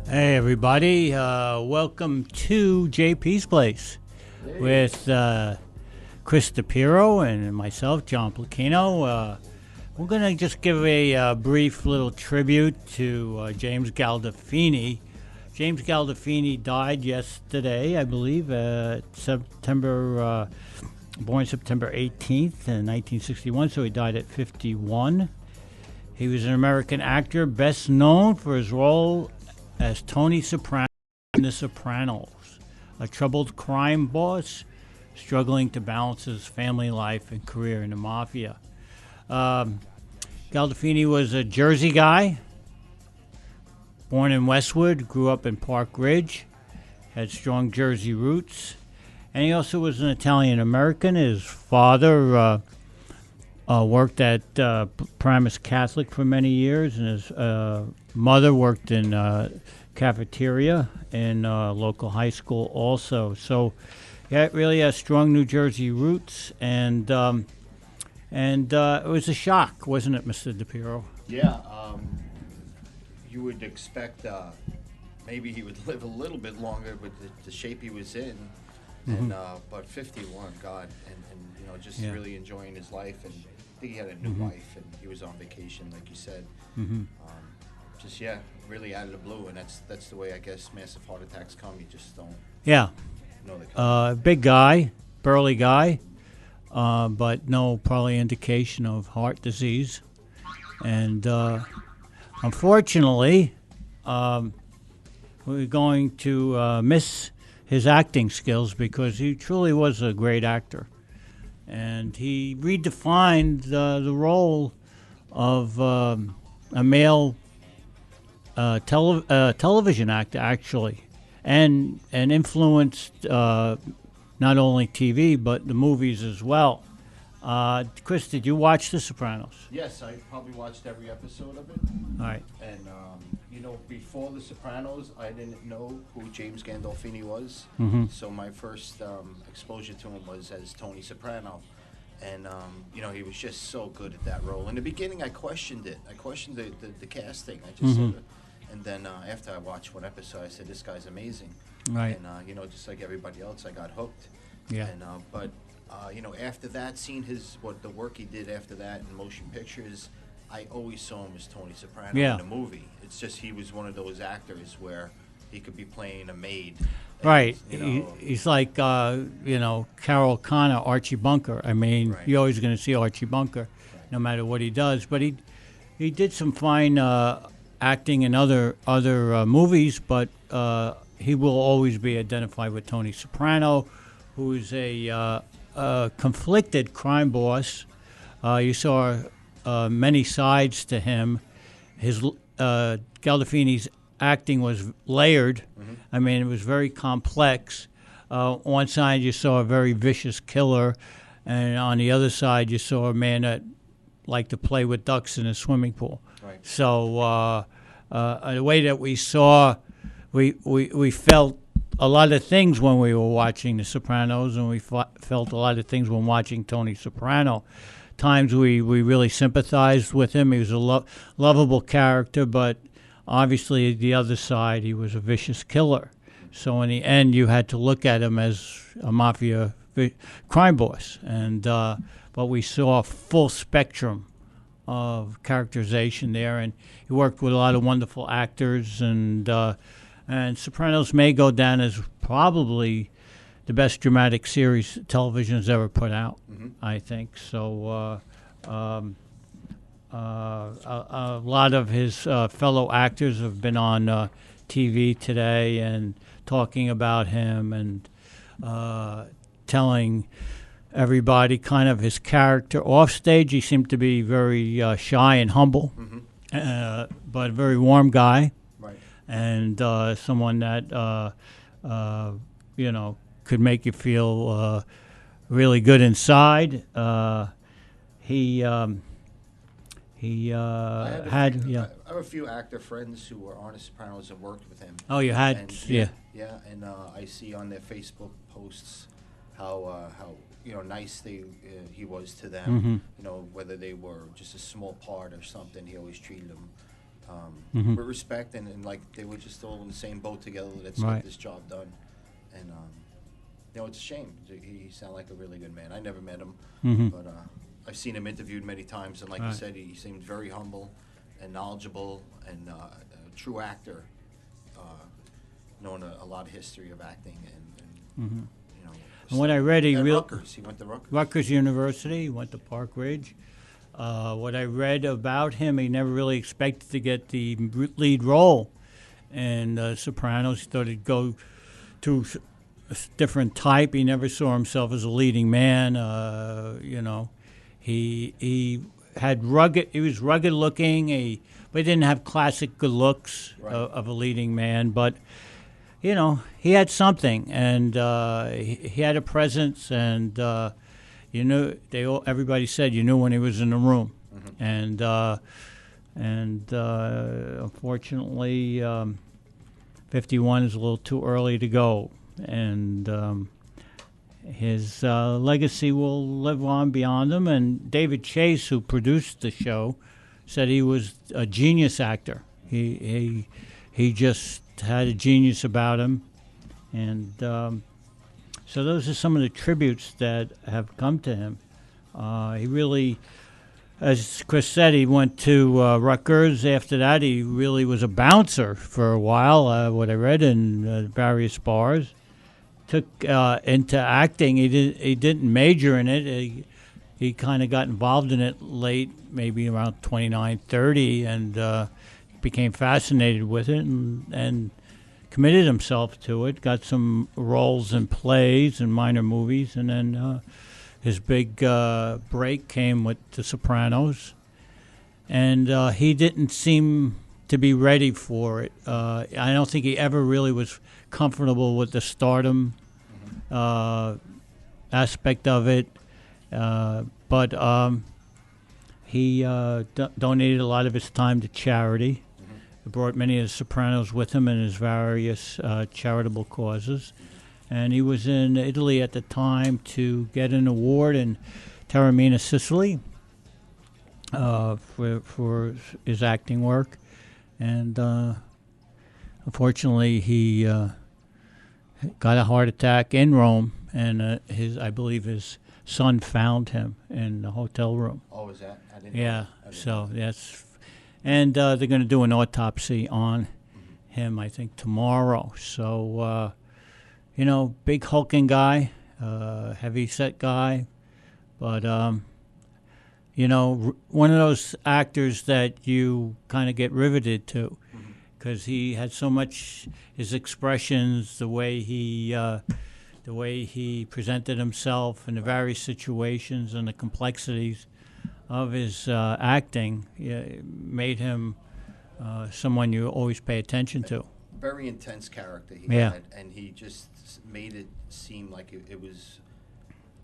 Hey everybody, welcome to JP's Place with Chris DePiero and myself, John Pluchino. We're going to just give a brief little tribute to James Gandolfini. James Gandolfini died yesterday, I believe, born September 18th in 1961, so he died at 51. He was an American actor, best known for his role as Tony Soprano in The Sopranos, a troubled crime boss struggling to balance his family life and career in the mafia. Gandolfini was a Jersey guy, born in Westwood, grew up in Park Ridge, had strong Jersey roots, and he also was an Italian-American. His father worked at Paramus Catholic for many years, and his mother worked in cafeteria in local high school also. So yeah, really has strong New Jersey roots, and it was a shock, wasn't it, Mr. DePiero? Yeah, you would expect maybe he would live a little bit longer with the shape he was in, and but 51, God, and just really enjoying his life, and I think he had a new wife, and he was on vacation, like you said. Just really out of the blue, and that's the way I guess massive heart attacks come. You just don't know they come. Big guy, burly guy, but no probably indication of heart disease, and unfortunately, we're going to miss his acting skills because he truly was a great actor. And he redefined the role of a male television actor, actually, and influenced not only TV but the movies as well. Chris, did you watch The Sopranos? Yes, I probably watched every episode of it. All right. And before The Sopranos, I didn't know who James Gandolfini was. So my first exposure to him was as Tony Soprano. And, he was just so good at that role. In the beginning, I questioned it. I questioned the casting. I just said, and then after I watched one episode, I said, this guy's amazing. Right. And, just like everybody else, I got hooked. Yeah. And, after that, seeing the work he did after that in motion pictures, I always saw him as Tony Soprano in the movie. It's just he was one of those actors where he could be playing a maid. Right. He's like, Carol Connor, Archie Bunker. I mean, you're always going to see Archie Bunker no matter what he does. But he did some fine acting in other movies, but he will always be identified with Tony Soprano, who is a conflicted crime boss. You saw many sides to him. His Gandolfini's acting was layered. I mean, it was very complex. On one side, you saw a very vicious killer, and on the other side, you saw a man that liked to play with ducks in a swimming pool. Right. So the way that we saw, we felt a lot of things when we were watching The Sopranos, and we felt a lot of things when watching Tony Soprano. Times we really sympathized with him. He was a lovable character, but obviously the other side, he was a vicious killer. So in the end, you had to look at him as a mafia crime boss. And but we saw a full spectrum of characterization there, and he worked with a lot of wonderful actors, and Sopranos may go down as probably the best dramatic series television has ever put out, I think. So a lot of his fellow actors have been on TV today and talking about him and telling everybody kind of his character. Off stage, he seemed to be very shy and humble, but a very warm guy. Right. And someone that, could make you feel really good inside. He had. I have a few actor friends who were on The Sopranos and worked with him. Oh, you had, and, yeah. Yeah, and I see on their Facebook posts how nice he was to them. Whether they were just a small part or something, he always treated them with respect, and like they were just all in the same boat together. Let's get this job done. And it's a shame. He sounded like a really good man. I never met him, but I've seen him interviewed many times, and like you said, he seemed very humble and knowledgeable and a true actor, knowing a lot of history of acting and And what I read, he went to Rutgers University. He went to Park Ridge. What I read about him, he never really expected to get the lead role in Sopranos. He thought he'd go to a different type. He never saw himself as a leading man. He had rugged. He was rugged looking. But he didn't have classic good looks of a leading man. But he had something, and he had a presence, and everybody said you knew when he was in the room, and unfortunately, 51 is a little too early to go, and his legacy will live on beyond him. And David Chase, who produced the show, said he was a genius actor. He just had a genius about him, and so those are some of the tributes that have come to him. He really, as Chris said, he went to Rutgers. After that, he really was a bouncer for a while, what I read, in various bars. Took into acting. He didn't major in it. He kind of got involved in it late, maybe around 29, 30, and became fascinated with it and committed himself to it. Got some roles in plays and minor movies, and then his big break came with The Sopranos. And he didn't seem to be ready for it. I don't think he ever really was comfortable with the stardom aspect of it. But he donated a lot of his time to charity. He brought many of the Sopranos with him in his various charitable causes. And he was in Italy at the time to get an award in Taormina, Sicily, for his acting work. And unfortunately, he got a heart attack in Rome, and I believe his son found him in the hotel room. Oh, is that? I didn't Yeah, know. so that's, and they're going to do an autopsy on him, I think, tomorrow. So, big hulking guy, heavy set guy, but one of those actors that you kind of get riveted to, because he had so much, his expressions, the way he presented himself in the various situations and the complexities of his acting made him someone you always pay attention to. Very intense character he had, and he just made it seem like it was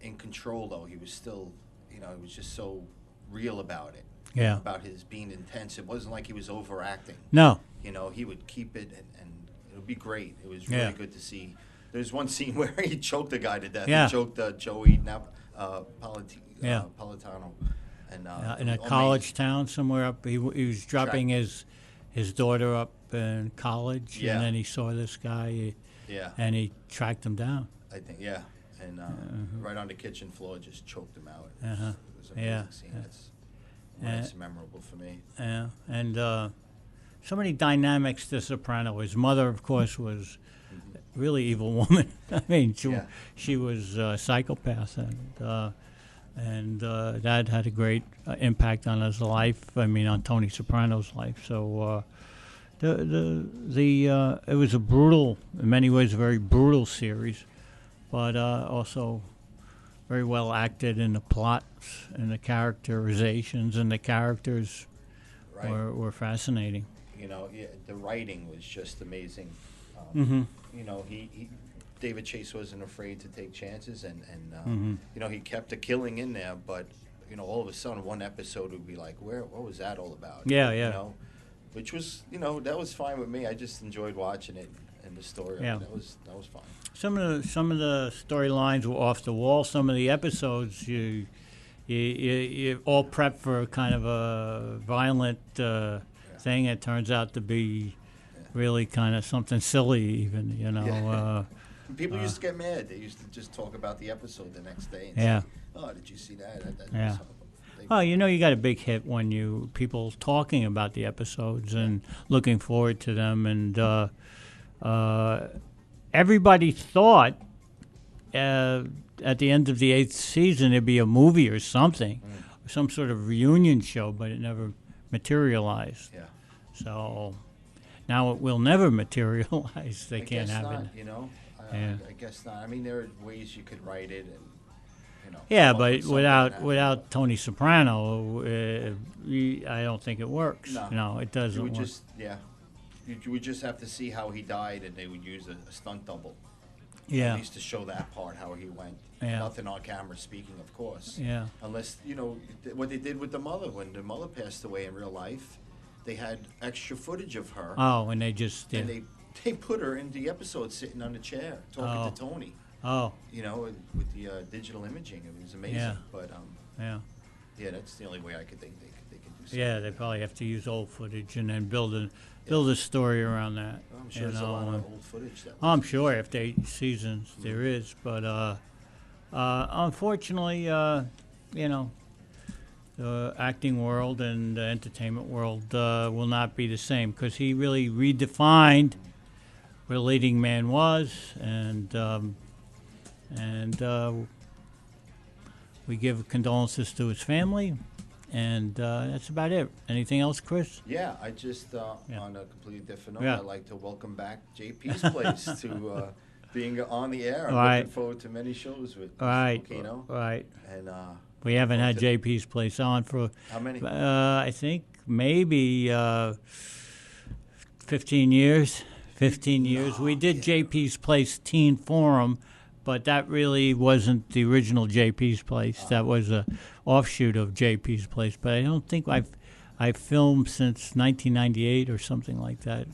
in control, though. He was still, he was just so real about it. Yeah. About his being intense. It wasn't like he was overacting. No. He would keep it, and it would be great. It was really good to see. There's one scene where he choked a guy to death. Yeah. He choked Joey Politano. And, in a college town somewhere up, he was dropping his daughter up in college, and then he saw this guy, and he tracked him down. I think, and right on the kitchen floor, just choked him out. It was an amazing scene. That's memorable for me. Yeah, and so many dynamics to Soprano. His mother, of course, was a really evil woman. I mean, she was a psychopath, and that had a great impact on his life. I mean, on Tony Soprano's life. So it was a brutal, in many ways, a very brutal series, but also very well acted in the plots and the characterizations, and the characters were fascinating. The writing was just amazing. David Chase wasn't afraid to take chances, and he kept a killing in there, but all of a sudden one episode would be like, what was that all about? Which was that was fine with me. I just enjoyed watching it and the story. Yeah. That was fine. Some of the storylines were off the wall. Some of the episodes you all prep for kind of a violent thing. It turns out to be really kind of something silly, even, you know. Yeah. People used to get mad. They used to just talk about the episode the next day. And Yeah. say, oh, did you see that? Yeah. Oh, you know, you got a big hit when people talking about the episodes and looking forward to them, and everybody thought at the end of the 8th season there'd be a movie or something, some sort of reunion show, but it never materialized. Yeah. So now it will never materialize. They I can't guess have not, it. you know. Yeah. I guess not. I mean, there are ways you could write it, and you know. Yeah, come up but with something without Tony Soprano, I don't think it works. No, it doesn't You would work. just you would just have to see how he died, and they would use a stunt double. Yeah. At least to show that part, how he went. Yeah. Nothing on camera speaking, of course. Yeah. Unless, you know, what they did with the mother. When the mother passed away in real life, they had extra footage of her. Oh, and they just And they put her in the episode sitting on the chair talking to Tony. Oh. You know, with the digital imaging. It was amazing. Yeah. But, Yeah. yeah, that's the only way I could think they could do something. Yeah, they probably have to use old footage and then build a story around that. I'm sure you there's a know. lot of old footage. I'm sure after 8 seasons there is, but unfortunately, you know, the acting world and the entertainment world will not be the same, because he really redefined what a leading man was, and we give condolences to his family, and that's about it. Anything else, Chris? Yeah, I just, on a completely different note, Yeah. I'd like to welcome back JP's Place to being on the air. I'm Right. looking forward to many shows with Right, Pluchino. right. And We haven't had to- JP's Place on for, how many? I think, maybe 15 years. 15 years. We did JP's Place Teen Forum, but that really wasn't the original JP's Place. That was a offshoot of JP's Place. But I don't think I've filmed since 1998 or something like that.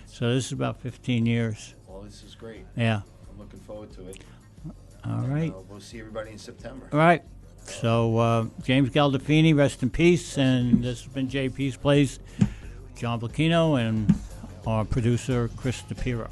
So this is about 15 years. Well, this is great. Yeah. I'm looking forward to it. All right. We'll see everybody in September. All right. So James Gandolfini, rest in peace. And this has been JP's Place, John Pluchino, and our producer, Chris DePiro.